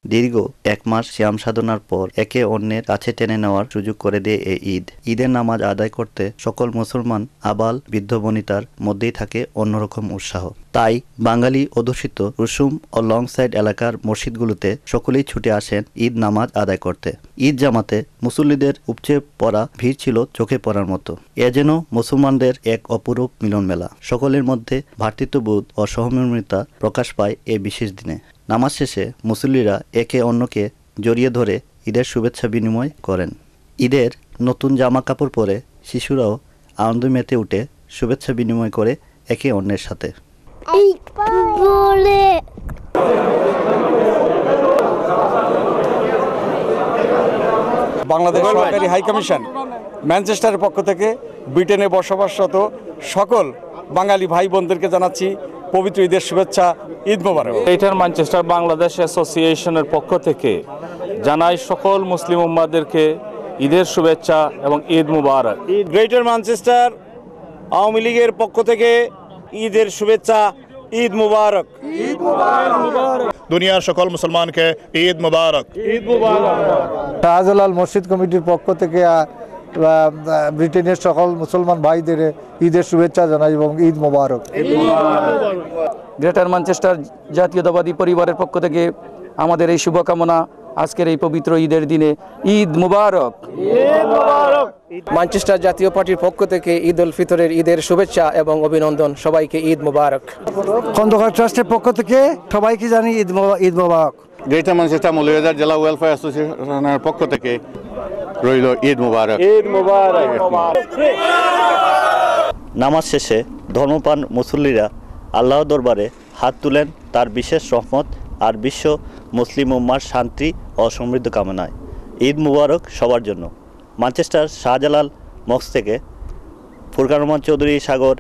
দীর্ঘ ১ মাস সিয়াম সাধনার পর একে অন্যের কাছে টেনে নেওয়ার সুযোগ করে দেয় এই ঈদ। ঈদের নামাজ আদায় করতে সকল মুসলমান আবাল বৃদ্ধ বনিতার মধ্যেই থাকে অন্যরকম উৎসাহ। তাই বাঙালি অধ্যুষিত রুসুম ও লং সাইড এলাকার মসজিদগুলোতে সকলেই ছুটে আসেন ঈদ নামাজ আদায় করতে। ঈদ জামাতে মুসল্লিদের উপচে পড়া ভিড় ছিল চোখে পড়ার মতো। এ যেন মুসলমানদের এক অপরূপ মিলন মেলা। সকলের মধ্যে ভ্রাতৃত্ববোধ ও সহমর্মিতা প্রকাশ পায় এ বিশেষ দিনে। নামাজ শেষে মুসল্লিরা একে অন্যকে জড়িয়ে ধরে ঈদের শুভেচ্ছা বিনিময় করেন। ঈদের নতুন জামা কাপড় পরে শিশুরাও আনন্দ মেতে উঠে শুভেচ্ছা বিনিময় করে একে অন্যের সাথে। বাংলাদেশ সরকারি হাই কমিশন ম্যানচেস্টারের পক্ষ থেকে ব্রিটেনে বসবাসরত সকল বাঙালি ভাই বোনদেরকে জানাচ্ছি পবিত্র ঈদের শুভেচ্ছা, ঈদ মোবারক। গ্রেটার ম্যানচেস্টার বাংলাদেশ অ্যাসোসিয়েশনের পক্ষ থেকে জানাই সকল মুসলিম উম্মাদেরকে ঈদের শুভেচ্ছা এবং ঈদ মুবারক। গ্রেটার ম্যানচেস্টার আওয়ামী লীগের পক্ষ থেকে ঈদের শুভেচ্ছা, ঈদ মুবারক। দুনিয়ার সকল মুসলমানকে ঈদ মুবারক। ঈদ মুবারক। শাহজালাল মসজিদ কমিটির পক্ষ থেকে ব্রিটেনের সকল মুসলমান ভাইদের ঈদের শুভেচ্ছা জানাই এবং ঈদ মোবারক। গ্রেটার ম্যানচেস্টার জাতীয়তাবাদী পরিবারের পক্ষ থেকে আমাদের এই শুভকামনা আজকের এই পবিত্র ঈদের দিনে ঈদ মুবারক। ম্যানচেস্টার জাতীয় পার্টির পক্ষ থেকে ঈদ উল ফিতরের ঈদের শুভেচ্ছা এবং অভিনন্দন, সবাইকে ঈদ মুবারক। খন্দকার ট্রাস্টের পক্ষ থেকে সবাইকে জানি ঈদ মোবারক। গ্রেটার ম্যানচেস্টার মৌলভীবাজার জেলা ওয়েলফেয়ার অ্যাসোসিয়েশনের পক্ষ থেকে রইল ঈদ মুবারক। ঈদ মুবারক। নামাজ শেষে ধর্মপ্রাণ মুসল্লিরা আল্লাহর দরবারে হাত তুলেন তার বিশেষ রহমত আর বিশ্ব মুসলিম উম্মার শান্তি ও সমৃদ্ধ কামনায়। ঈদ মুবারক সবার জন্য। ম্যানচেস্টার শাহজালাল মস্ক থেকে ফুরকান রহমান চৌধুরী সাগর,